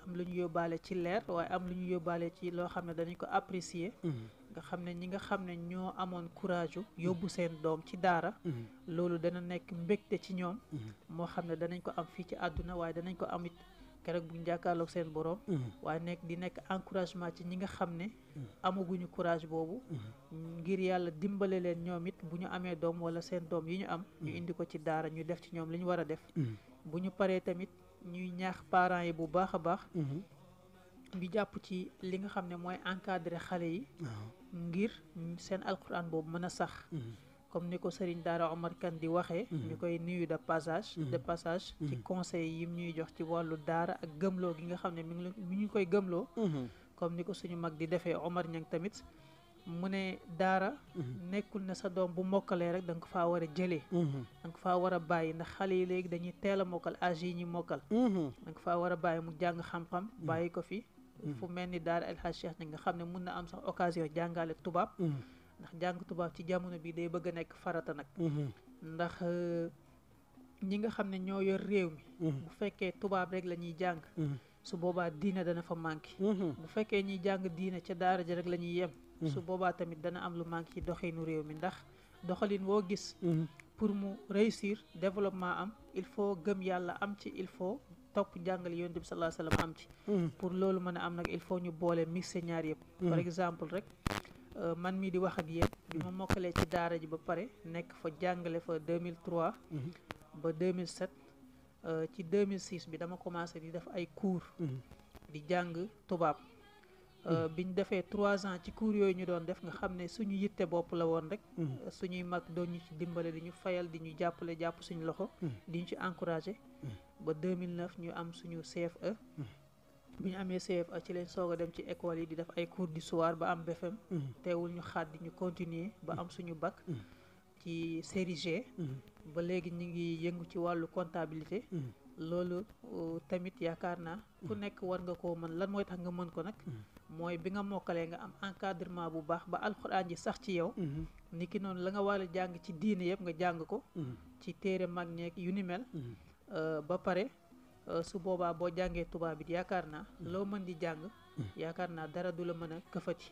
am lu ñu yóbbaale ci leer waaye am lu ñu yóbbaale ci loo xam ne danañ ko apprécier nga xam ne ñi nga xam ne ñoo amoon courage yóbbu seen doom ci daara loolu dana nekk mbégte ci ñoom moo xam ne danañ ko am fii ci àdduna waaye danañ ko am it keroog bu ñu jàkkaarloog seen borom waaye di nekk encouragement ci ñi nga xam ne amaguñu courage boobu ngir yàlla dimbale leen ñoom it bu ñu amee doom wala seen doom yi ñu am ñu indi ko ci daara ñu def ci ñoom li ñu war a def bu ñu paree tamit ñuy ñaax parents yi bu baax a baax ñu jàpp ci li nga xam ne mooy encadrer xale yi ngir seen alquran boobu mën a sax comme ni ko Serigne Daara Omar Kane di waxee ñu koy nuyu de passage ci conseil yi ñuy jox ci wàllu daara ak gëmloo gi nga xam ne mi ngi koy gëmloo comme ni ko suñu mag di defee Omar Niang tamit mu ne daara nekkul ne sa doom bu mokkalee rek da nga ko faa war a jëlee da nga ko faa war a bàyyi ndax xale yi léegi dañuy teel a mokkal âge yi ñu mokkal da nga ko faa war a bàyyi mu jàng xam-xam bàyyi ko fi fu mel ni daara El Hadj Cheikh nga xam ne mun na am sax occasion jàngale tubaab ndax jàng tubaab ci jamono bi day bëgg a nekk farata nag ndax ñi nga xam ne ñoo yor réew mi bu fekkee tubaab rek la ñuy jàng su boobaa diine dana fa manqué bu fekkee ñuy jàng diine ca daara ji rek la ñuy yem su boobaa tamit dana am lu manqué ci doxinu réew mi ndax doxalin woo gis pour mu réussir développement am il faut gëm yàlla am ci il faut topp njàngale yonent bi sallallahu alayhi wasallam am ci pour loolu mën a am nag il faut ñu boole mixé ñaar yëpp par exemple rek man mii di wax ak yéen bi ma mokkalee ci daara ji ba pare nekk fa jàngale fa 2003 ba 2007 ci 2006 bi dama commencé di def ay cours di jàng tubaab biñ defee 3 ans ci cours yooyu ñu doon def nga xam ne suñu yitte bopp la woon rek suñuy mag doon ñu ci dimbale di ñu fayal di ñu jàppale jàpp suñu loxo di ñu ci encouragé ba 2009 ñu am suñu CFE bu ñu amee CFA ci leen soog a dem ci école yi di def ay cours du soir ba am BFM teewul ñu xaat di ñu continuer ba am suñu bac ci série G ba léegi ñu ngi yëngu ci wàllu comptabilité loolu tamit yaakaar naa ku nekk war nga koo mën lan mooy tax nga mën ko nag mooy bi nga mokkalee nga am encadrement bu baax ba alxuraan ji sax ci yow ni ki noonu la nga war a jàng ci diine yëpp nga jàng ko ci téere mag ñeeg yu ni mel ba pare su boobaa boo jàngee tubaab bi yaakaar naa loo mën di jàng yaakaar naa dara du la mën a këfati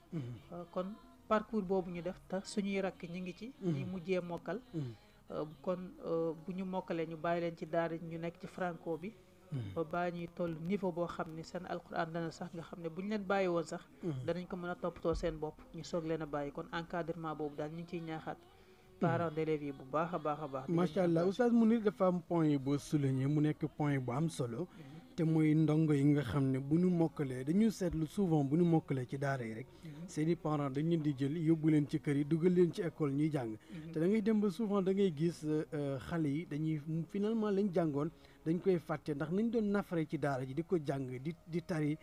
kon parcours boobu ñu def te suñuy rakk ñi ngi ci ñi mujjee mokkal kon bu ñu mokkalee ñu bàyyi leen ci daara ñu nekk ci franco bi ba baa ñuy toll niveau boo xam ne seen alquran dana sax nga xam ne bu ñu leen bàyyi woon sax danañ ko mën a toppatoo seen bopp ñu soog leen a bàyyi kon encadrement boobu daal ñu ngi ciy ñaaxaat parents d'élèves yi bu baax a baax macha allah oustaz Mounir dafa am point yi boo souligné mu nekk point bu am solo te mooy ndongo yi nga xam ne bu ñu mokkalee dañu seetlu souvent bu ñu mokkalee ci daara yi rek seeni parents dañ leen di jël yóbbu leen ci kër yi dugal leen ci école ñuy jàng te da ngay dem ba souvent da ngay gis xale yi dañuy finalement lañ jàngoon dañ koy fàtte ndax nañ doon nafare ci daara ji di ko jàng di tari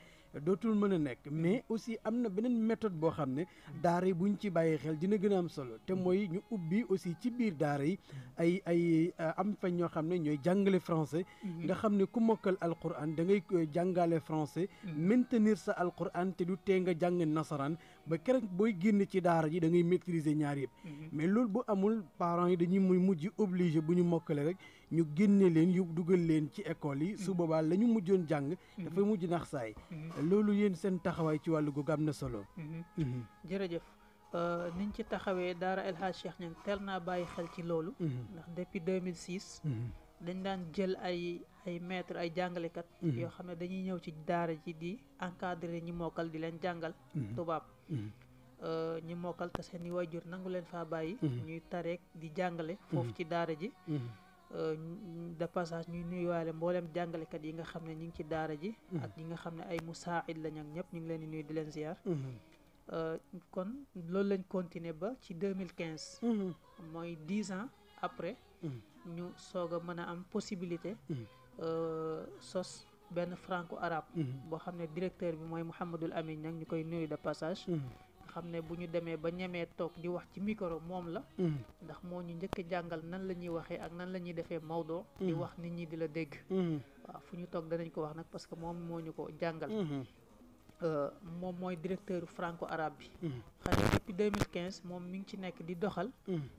dootul mën a nekk mais aussi am na beneen méthode boo xam ne daara yi buñ ci bàyyi xel dina gën a am solo te mooy ñu ubbi aussi ci biir daara yi ay am fa ñoo xam ne ñooy jàngale français nga xam ne ku mokkal alquran da ngay jàngale français maintenir sa alquran te du tee nga jàng nasaraan ba keroog booy génn ci daara ji da ngay maîtriser ñaar yëpp mais loolu bu amul parents yi dañuy muy mujj obligé bu ñu mokkale rek ñu génne leen yu dugal leen ci école yi su boobaa la ñu mujjoon jàng dafay mujj nax saay loolu yéen seen taxawaay ci wàllu googu am na solo jërëjëf niñ ci taxawee daara El Hadj Cheikh Niang teel naa bàyyi xel ci loolu ndax depuis 2006 dañ daan jël ay maître ay jàngalekat yoo xam ne dañuy ñëw ci daara ji di encadrer ñi mokkal di leen jàngal tubaab ñi mokkal te seen i waajur nangu leen faa bàyyi ñuy tareek di jàngale foofu ci daara ji de passage ñuy nuyuwaale mboolem jàngalekat yi nga xam ne ñu ngi ci daara ji ak ñi nga xam ne ay musaid lañ ak ñëpp ñu ngi leen di nuyu di leen ziar kon loolu lañ continuer ba ci 2015 mooy 10 ans après ñu soog a mën a am possibilité sos benn franco arabe boo xam ne directeur bi mooy Mouhamadul Amin Niang ñu koy nuyu de passage xam ne bu ñu demee ba ñemee toog di wax ci micro moom la ndax moo ñu njëkk a jàngal nan la ñuy waxee ak nan la ñuy defee mawdo di wax nit ñi di la dégg waaw fu ñu toog danañ ko wax nag parce que moom moo ñu ko jàngal moom mooy directeur franco arabe bi xam ne depuis 2015 moom mi ngi ci nekk di doxal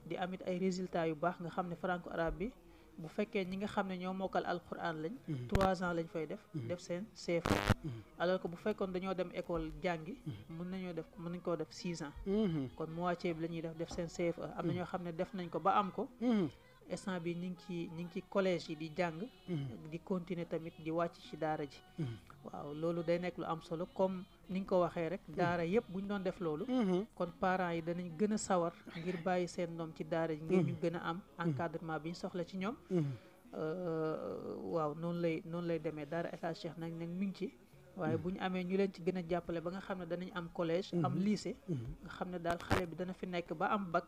di amit ay résultats yu baax nga xam ne franco arabe bi bu fekkee ñi nga xam ne ñoo mokkal alquran lañ 3 ans lañ fay def seen CFA alors que bu fekkoon dañoo dem école jàngi mën nañ koo def 6 ans kon moitié bi la ñuy def seen CFA am na ñoo xam ne def nañ ko ba am ko instant bi ñi ngi ci collège yi di jàng di continuer tamit di wàcc ci daara ji waaw loolu day nekk lu am solo comme ni nga ko waxee rek daara yëpp bu ñu doon def loolu kon parents yi danañ gën a sawar ngir bàyyi seen doom ci daara ji ngir ñu gën a am encadrement bi ñu soxla ci ñoom waaw noonu lay demee daara El Hadj Cheikh nag mi ngi ci waaye bu ñu amee ñu leen ci gën a jàppale ba nga xam ne danañ am collège am lycée nga xam ne daal xale bi dana fi nekk ba am bac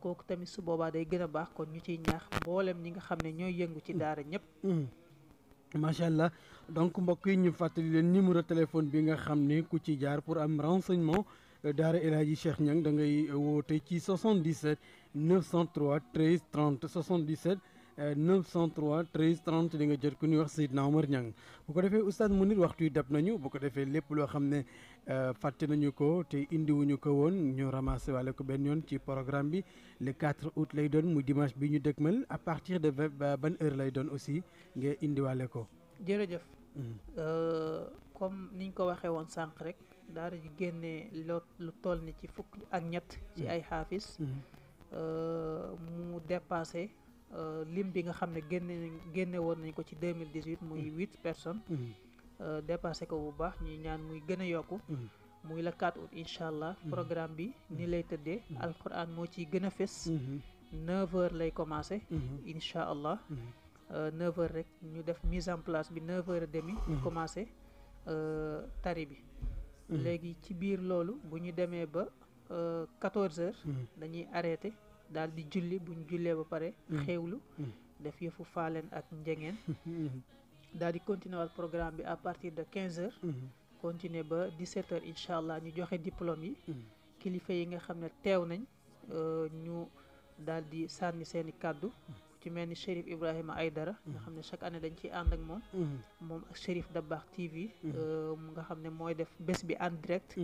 kooku tamit su boobaa day gën a baax kon ñu ciy ñaax mboolem ñi nga xam ne ñooy yëngu ci daara ñëpp macha allah donc mbokk yi ñu fàttali leen numéro téléphone bi nga xam ne ku ci jaar pour am renseignement daara El Hadji Cheikh Niang da ngay woote ci 77 903 13 30 77 903 13 30 di nga jot ku ñuy wax Seydina Omar Niang bu ko defee oustaz Mounir waxtu yi dab nañu bu ko defee lépp loo xam ne fàtte nañu ko te indiwuñu ko woon ñu ramassé wale ko benn yoon ci programme bi le 4 août lay doon muy dimanche bi ñu dëgmal à partir de ban heure lay doon aussi nga indiwale ko. jërëjëf comme niñ ko waxee woon sànq rek daara ji génnee lu toll ni ci fukk ak ñett ci ay xaafis mu dépassé lim bi nga xam ne génne woon nañ ko ci 2018 muy 8 personnes dépassé ko bu baax ñuy ñaan muy gën a yokku muy la 4 août incha allah programme bi ni lay tëddee alquran moo ciy gën a fës 9h lay commencé incha allah 9h rek ñu def mise en place bi 9h30 ñu commencé tari bi léegi ci biir loolu bu ñu demee ba 14h dañuy arrêté daal di julli buñ jullee ba pare xewlu def yëfu faaleen ak njengeen daal di continuer waat programme bi à partir de 15h continuer ba 17h incha allah ñu joxe diplôme yi kilifa yi nga xam ne teew nañ ñu daal di sànni seeni kàddu ci mel ni Chérif Ibrahima Aïdara nga xam ne chaque année dañ ciy ànd ak moom ak Chérif Dabakh TV mu nga xam ne mooy def bés bi en direct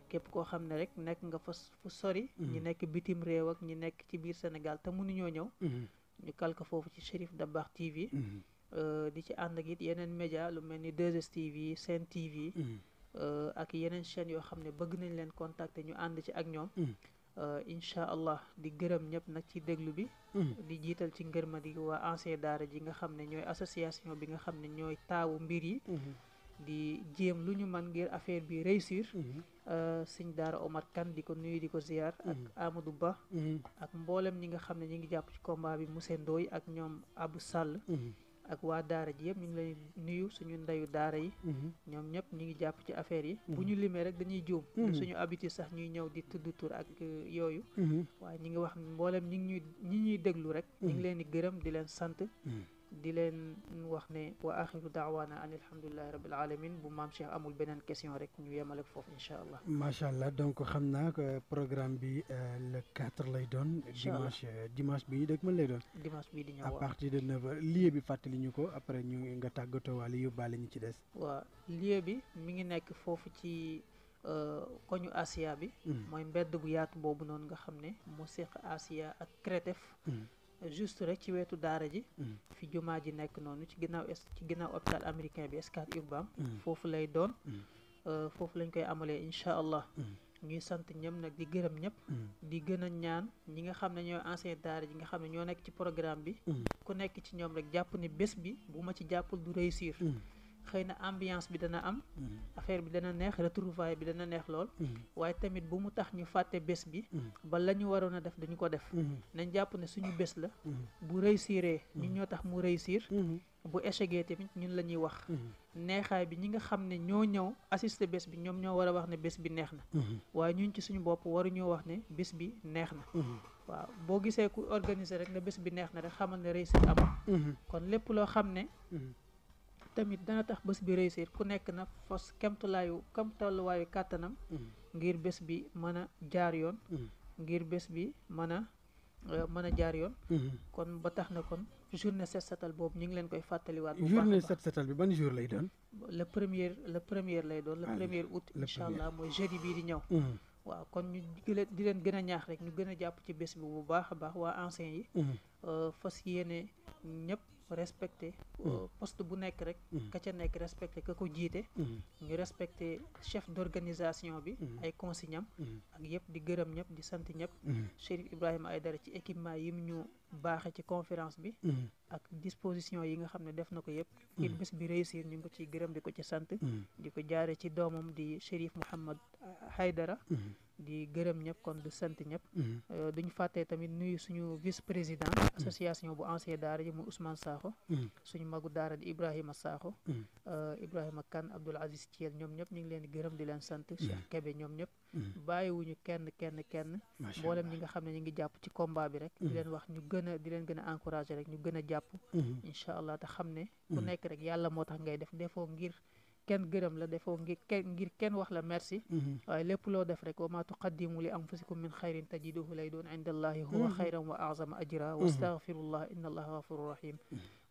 képp koo xam ne rek nekk nga fa fu sori ñi nekk bitim réew ak ñi nekk ci biir Sénégal te mënuñoo ñëw ñu kal ko foofu ci Chérif Dabakh TV di ci ànd ak it yeneen média lu mel ni 2STV Sen TV ak yeneen chaînes yoo xam ne bëgg nañ leen contacter ñu ànd ci ak ñoom incha allah di gërëm ñëpp nag ci déglu bi di jiital ci ngërma di waa ancien daara ji nga xam ne ñooy association bi nga xam ne ñooy taawu mbir yi di jéem lu ñu mën ngir affaire bi réussir sëñ daara Omar Kane di ko nuyu di ko ziar ak Amadou Ba ak mboolem ñi nga xam ne ñi ngi jàpp ci combat bi Moussé Ndoye ak ñoom Abou Sall ak waa daara ji yëpp ñu ngi lay nuyu suñu ndeyu daara yi ñoom ñëpp ñu ngi jàpp ci affaire yi bu ñu limee rek dañuy juum suñu habitude sax ñuy ñëw di tudd tur ak yooyu waaye ñi ngi wax mboolem ñi ñuy déglu rek ñu ngi leen di gërëm di leen sant di leen wax ne wa axiru daawaana an alhamdulilahi rabbil alamin bu maam Cheikh amul beneen question rek ñu yemale foofu incha allah macha allah donc xam naa que programme bi le 4 lay doon dimanche bi ñu dëkk mën lay doon dimanche bii di ñëw à partir de 9h lieu bi fàttali ñu ko après ñu nga tàggatoo wala yóbbaale ñu ci des waaw lieu bi mi ngi nekk foofu ci koñu Asia bi mooy mbedd bu yaatu boobu noonu nga xam ne moo seq Asia ak Kretef juste rek ci wetu daara ji fi jumaa ji nekk noonu ci ginnaaw hôpital américain bi Scat Urbam foofu lay doon foofu lañ koy amalee incha allah ñuy sant ñëpp nag di gërëm ñëpp di gën a ñaan ñi nga xam ne ñooy ancien daara ji nga xam ne ñoo nekk ci programme bi ku nekk ci ñoom rek jàpp ne bés bi bu ma ci jàppul du réussir xëy na ambiance bi dana am affaire bi dana neex retrouvaille bi dana neex lool waaye tamit bu mu tax ñu fàtte bés bi ba la ñu waroon a def dañu ko def nañ jàpp ne suñu bés la bu réussiree ñun ñoo tax mu réussir bu échecgee tamit ñun la ñuy wax neexaay bi ñi nga xam ne ñoo ñëw assister bés bi ñoom ñoo war a wax ne bés bi neex na waaye ñun ci suñu bopp waruñoo wax ne bés bi neex na waaw boo gisee ku organiser rek ne bés bi neex na rek xamal ne réussir amul kon lépp loo xam ne tamit dana tax bés bi réussir ku nekk na fos kemtolluwaayu kàttanam ngir bés bi mën a jaar yoon ngir bés bi mën a jaar yoon kon ba tax na kon journée set setal boobu ñu ngi leen koy fàttaliwaat bu journée set setal bi ban jour lay doon le premier lay doon le premier août incha allah mooy jeudi bii di ñëw waaw kon ñu di leen gën a ñaax rek ñu gën a jàpp ci bés bi bu baax a baax waa anciens yi fas yéene ñëpp respecté poste bu nekk rek ka ca nekk respecté ka ko jiite ñu respecté chef d'organisation bi ay consignam ak yëpp di gërëm ñëpp di sant ñëpp Chérif Ibrahima Aïdara ci équipement yi mu ñu baaxe ci conférence bi ak disposition yi nga xam ne def na ko yëpp ngir bés bi réussir ñu ngi ko ciy gërëm di ko ci sant di ko jaare ci doomam di Chérif Mouhamad Haydara di gërëm ñëpp kon di sant ñëpp duñu fàttee tamit nuyu suñu vice président association bu ancien daara ji mu Ousmane Sakho suñu magu daara di Ibrahima Sakho Ibrahima Kane Abdoul Aziz Thiel ñoom ñëpp ñu ngi leen di gërëm di leen sant Cheikh Kébé ñoom ñëpp bàyyiwuñu kenn mboolem ñi nga xam ne ñu ngi jàpp ci combat bi rek di leen wax ñu di leen gën a encouragé rek ñu gën a jàpp incha allah te xam ne ku nekk rek yàlla moo tax ngay defoo ngir kenn gërëm la defoo ngir kenn wax la merci waaye lépp loo def rek wa ma tuqaddimu li anfusikum min xayrin tajiduhu lay doon inda allahi huwa xayran wa azama ajra wa astaghfirullah inna allaha ghafurur rahim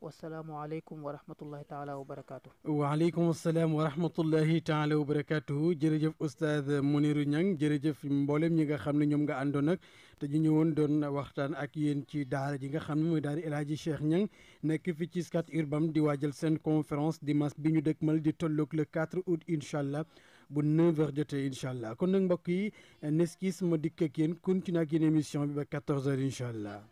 wasalaamu aleykum wa rahmatullahi taala wa barakatuh waaleykum asalaam wa rahmatullahi taala wa barakatuhu jërëjëf oustaz Mounirou Niang jërëjëf mboolem ñi nga xam ne ñoom nga àndoon ak te ñu ñëwoon doon waxtaan ak yéen ci daara ji nga xam ne mooy daara El Hadji Cheikh Niang nekk fi ci Scat Urbam di waajal seen conférence dimanche bi ñu dëkkmal di tolloog le 4 août incha allah bu 9h jotee incha allah kon nag mbokk yi neskis ma dikk ak yéen continuer ak yéen émission bi ba 14h incha allah.